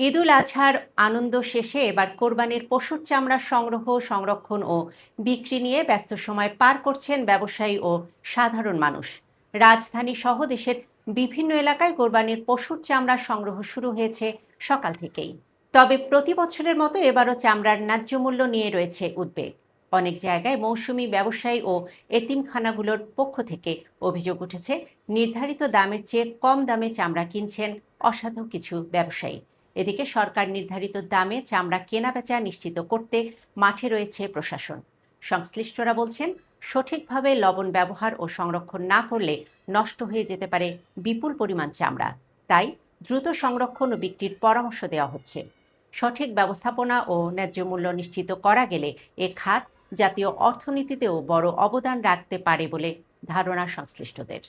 ঈদুল আজহার আনন্দ শেষে এবার কোরবানির পশুর চামড়া সংগ্রহ, সংরক্ষণ ও বিক্রি নিয়ে ব্যস্ত সময় পার করছেন ব্যবসায়ী ও সাধারণ মানুষ। রাজধানী সহ দেশের বিভিন্ন এলাকায় কোরবানির পশুর চামড়া সংগ্রহ শুরু হয়েছে সকাল থেকেই। তবে প্রতি বছরের মতো এবারও চামড়ার ন্যায্য মূল্য নিয়ে রয়েছে উদ্বেগ। অনেক জায়গায় মৌসুমি ব্যবসায়ী ও এতিমখানাগুলোর পক্ষ থেকে অভিযোগ উঠেছে, নির্ধারিত দামের চেয়ে কম দামে চামড়া কিনছেন অসাধু কিছু ব্যবসায়ী। এদিকে সরকার নির্ধারিত দামে চামড়া কেনাবেচা নিশ্চিত করতে মাঠে রয়েছে প্রশাসন। সংশ্লিষ্টরা বলছেন, সঠিকভাবে লবণ ব্যবহার ও সংরক্ষণ না করলে নষ্ট হয়ে যেতে পারে বিপুল পরিমাণ চামড়া। তাই দ্রুত সংরক্ষণ ও বিক্রির পরামর্শ দেওয়া হচ্ছে। সঠিক ব্যবস্থাপনা ও ন্যায্য মূল্য নিশ্চিত করা গেলে এ খাত জাতীয় অর্থনীতিতেও বড় অবদান রাখতে পারে বলে ধারণা সংশ্লিষ্টদের।